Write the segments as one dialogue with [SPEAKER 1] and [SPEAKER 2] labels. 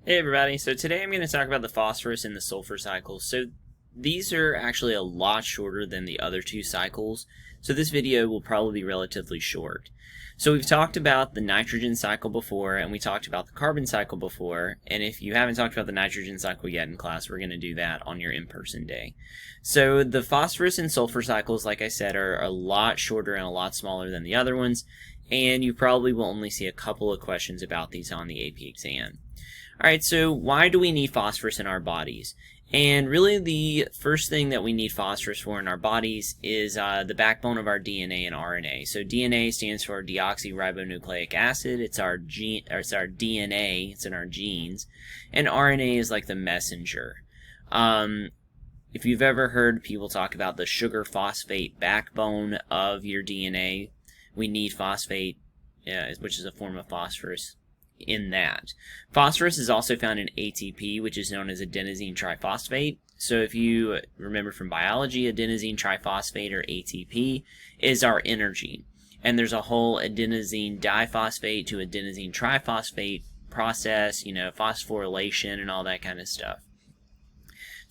[SPEAKER 1] Hey everybody, so today I'm going to talk about the phosphorus and the sulfur cycles. So these are actually a lot shorter than the other two cycles, so this video will probably be relatively short. So we've talked about the nitrogen cycle before, and we talked about the carbon cycle before, and if you haven't talked about the nitrogen cycle yet in class, we're going to do that on your in-person day. So the phosphorus and sulfur cycles, like I said, are a lot shorter and a lot smaller than the other ones, and you probably will only see a couple of questions about these on the AP exam. Alright, so why do we need phosphorus in our bodies? And really the first thing that we need phosphorus for in our bodies is the backbone of our DNA and RNA. So DNA stands for deoxyribonucleic acid. It's our DNA, it's in our genes. And RNA is like the messenger. If you've ever heard people talk about the sugar phosphate backbone of your DNA, we need phosphate, which is a form of phosphorus, in that. Phosphorus is also found in ATP, which is known as adenosine triphosphate. So if you remember from biology, adenosine triphosphate, or ATP, is our energy. And there's a whole adenosine diphosphate to adenosine triphosphate process, phosphorylation and all that kind of stuff.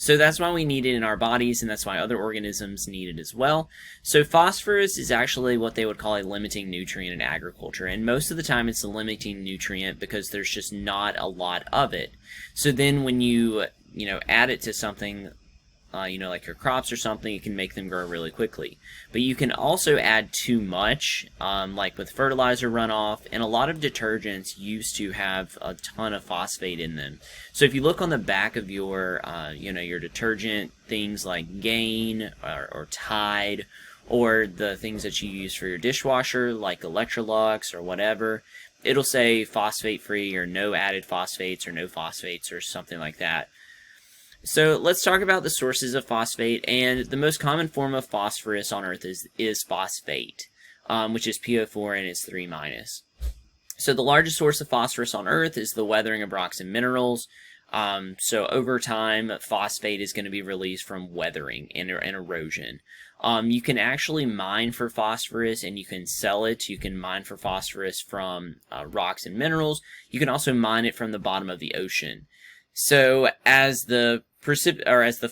[SPEAKER 1] So that's why we need it in our bodies, and that's why other organisms need it as well. So phosphorus is actually what they would call a limiting nutrient in agriculture, and most of the time it's a limiting nutrient because there's just not a lot of it. So then when you add it to something, like your crops or something, it can make them grow really quickly. But you can also add too much, like with fertilizer runoff, and a lot of detergents used to have a ton of phosphate in them. So if you look on the back of your, your detergent, things like Gain or Tide, or the things that you use for your dishwasher, like Electrolux or whatever, it'll say phosphate-free or no added phosphates or no phosphates or something like that. So let's talk about the sources of phosphate, and the most common form of phosphorus on Earth is phosphate, which is PO4 and it's 3-. So the largest source of phosphorus on Earth is the weathering of rocks and minerals. So over time, phosphate is going to be released from weathering and erosion. You can actually mine for phosphorus and you can sell it. You can mine for phosphorus from rocks and minerals. You can also mine it from the bottom of the ocean. So as the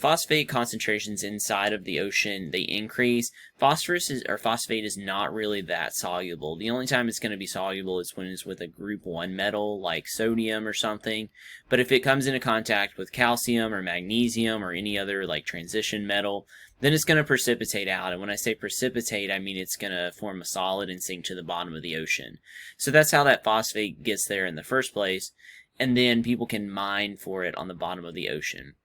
[SPEAKER 1] phosphate concentrations inside of the ocean they increase, phosphate is not really that soluble. The only time it's going to be soluble is when it's with a group 1 metal like sodium or something. But if it comes into contact with calcium or magnesium or any other like transition metal, then it's going to precipitate out. And when I say precipitate, I mean it's going to form a solid and sink to the bottom of the ocean. So that's how that phosphate gets there in the first place. And then people can mine for it on the bottom of the ocean.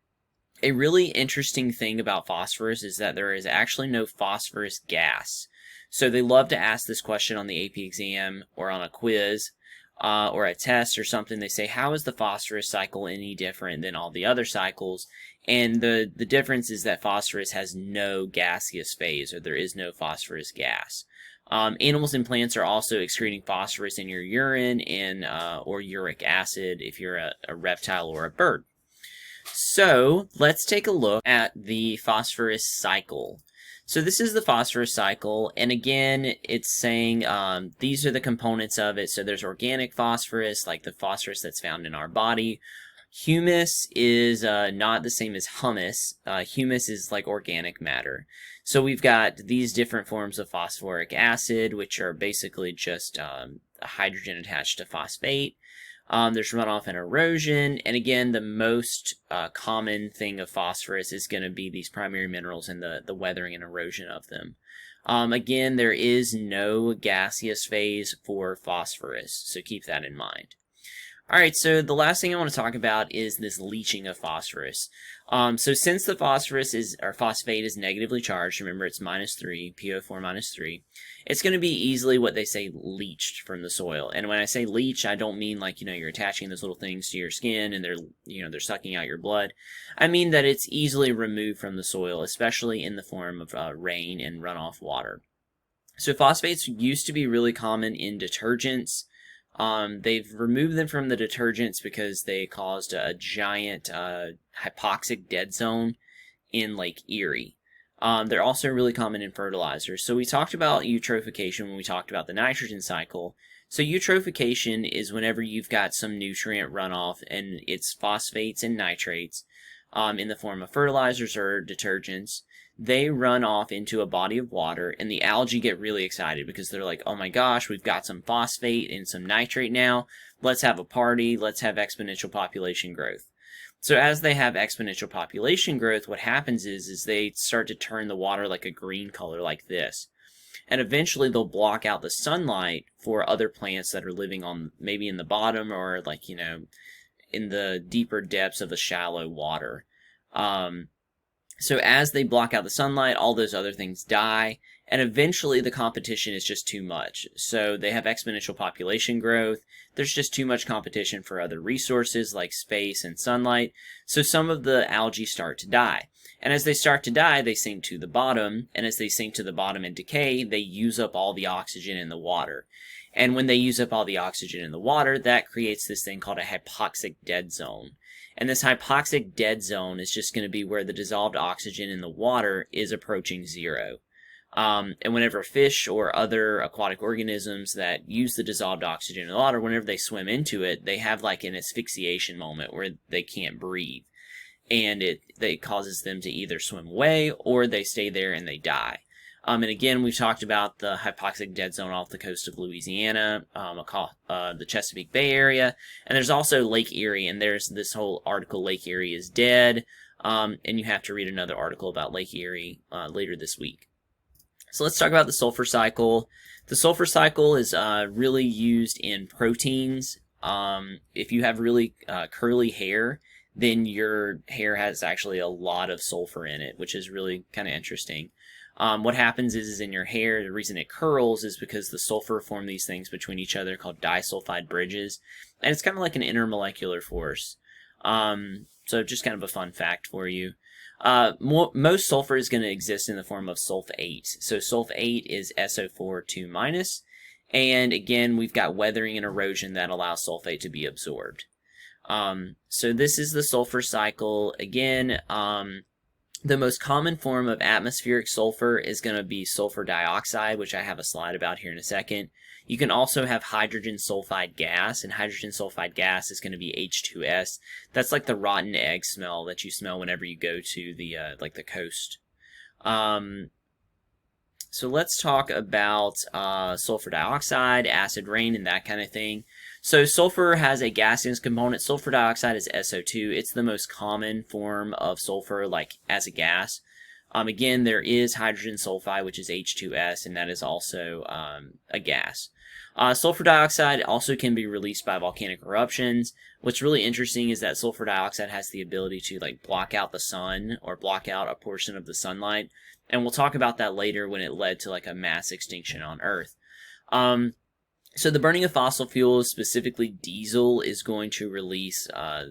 [SPEAKER 1] A really interesting thing about phosphorus is that there is actually no phosphorus gas. So they love to ask this question on the AP exam or on a quiz or a test or something. They say, how is the phosphorus cycle any different than all the other cycles? And the difference is that phosphorus has no gaseous phase, or there is no phosphorus gas. Animals and plants are also excreting phosphorus in your urine and or uric acid if you're a reptile or a bird. So let's take a look at the phosphorus cycle. So this is the phosphorus cycle, and again it's saying these are the components of it. So there's organic phosphorus, like the phosphorus that's found in our body. Humus is not the same as humus. Humus is like organic matter. So we've got these different forms of phosphoric acid, which are basically just a hydrogen attached to phosphate. There's runoff and erosion, and again, the most common thing of phosphorus is going to be these primary minerals and the weathering and erosion of them. Again, there is no gaseous phase for phosphorus, so keep that in mind. Alright, so the last thing I want to talk about is this leaching of phosphorus. So since the phosphate is negatively charged, remember it's -3, PO4 -3, it's going to be easily what they say leached from the soil. And when I say leach, I don't mean like, you're attaching those little things to your skin and they're sucking out your blood. I mean that it's easily removed from the soil, especially in the form of rain and runoff water. So phosphates used to be really common in detergents. They've removed them from the detergents because they caused a giant hypoxic dead zone in Lake Erie. They're also really common in fertilizers. So we talked about eutrophication when we talked about the nitrogen cycle. So eutrophication is whenever you've got some nutrient runoff, and it's phosphates and nitrates in the form of fertilizers or detergents. They run off into a body of water, and the algae get really excited because they're like, oh my gosh, we've got some phosphate and some nitrate now. Let's have a party. Let's have exponential population growth. So as they have exponential population growth, what happens is they start to turn the water like a green color like this. And eventually they'll block out the sunlight for other plants that are living on maybe in the bottom or like, you know, in the deeper depths of the shallow water. So as they block out the sunlight, all those other things die, and eventually the competition is just too much. So they have exponential population growth. There's just too much competition for other resources like space and sunlight. So some of the algae start to die. And as they start to die, they sink to the bottom. And as they sink to the bottom and decay, they use up all the oxygen in the water. And when they use up all the oxygen in the water, that creates this thing called a hypoxic dead zone. And this hypoxic dead zone is just going to be where the dissolved oxygen in the water is approaching zero. And whenever fish or other aquatic organisms that use the dissolved oxygen in the water, whenever they swim into it, they have like an asphyxiation moment where they can't breathe. And it causes them to either swim away or they stay there and they die. And again, we've talked about the hypoxic dead zone off the coast of Louisiana, the Chesapeake Bay area, and there's also Lake Erie, and there's this whole article, Lake Erie is dead, and you have to read another article about Lake Erie later this week. So let's talk about the sulfur cycle. The sulfur cycle is really used in proteins. If you have really curly hair, then your hair has actually a lot of sulfur in it, which is really kind of interesting. What happens is in your hair, the reason it curls is because the sulfur form these things between each other called disulfide bridges, and it's kind of like an intermolecular force. So just kind of a fun fact for you. Most sulfur is going to exist in the form of sulfate. So sulfate is SO4 2-, and again, we've got weathering and erosion that allows sulfate to be absorbed. So this is the sulfur cycle. Again, the most common form of atmospheric sulfur is going to be sulfur dioxide, which I have a slide about here in a second. You can also have hydrogen sulfide gas, and hydrogen sulfide gas is going to be H2S. That's like the rotten egg smell that you smell whenever you go to the like the coast. So let's talk about sulfur dioxide, acid rain, and that kind of thing. So sulfur has a gaseous component. Sulfur dioxide is SO2. It's the most common form of sulfur, like as a gas. Again, there is hydrogen sulfide, which is H2S, and that is also a gas. Sulfur dioxide also can be released by volcanic eruptions. What's really interesting is that sulfur dioxide has the ability to like block out the sun or block out a portion of the sunlight. And we'll talk about that later when it led to like a mass extinction on Earth. So the burning of fossil fuels, specifically diesel, is going to release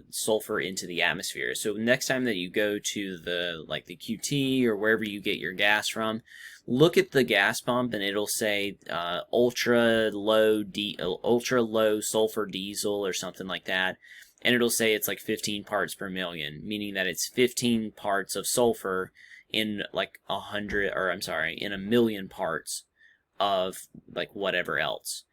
[SPEAKER 1] sulfur into the atmosphere. So next time that you go to the QT or wherever you get your gas from, look at the gas pump and it'll say ultra low sulfur diesel or something like that, and it'll say it's like 15 parts per million, meaning that it's 15 parts of sulfur in like in a million parts of like whatever else.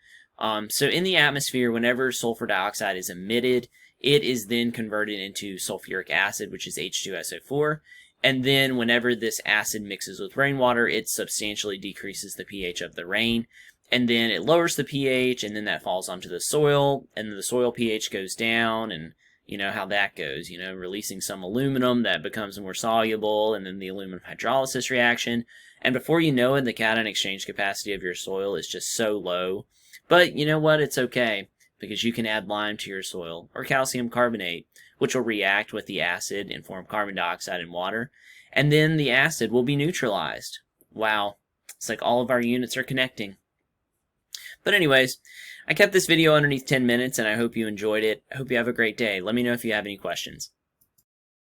[SPEAKER 1] So in the atmosphere, whenever sulfur dioxide is emitted, it is then converted into sulfuric acid, which is H2SO4. And then whenever this acid mixes with rainwater, it substantially decreases the pH of the rain. And then it lowers the pH, and then that falls onto the soil, and the soil pH goes down, and you know how that goes, releasing some aluminum that becomes more soluble, and then the aluminum hydrolysis reaction. And before you know it, the cation exchange capacity of your soil is just so low. But you know what? It's okay, because you can add lime to your soil, or calcium carbonate, which will react with the acid and form carbon dioxide and water, and then the acid will be neutralized. Wow, it's like all of our units are connecting. But anyways, I kept this video underneath 10 minutes, and I hope you enjoyed it. I hope you have a great day. Let me know if you have any questions.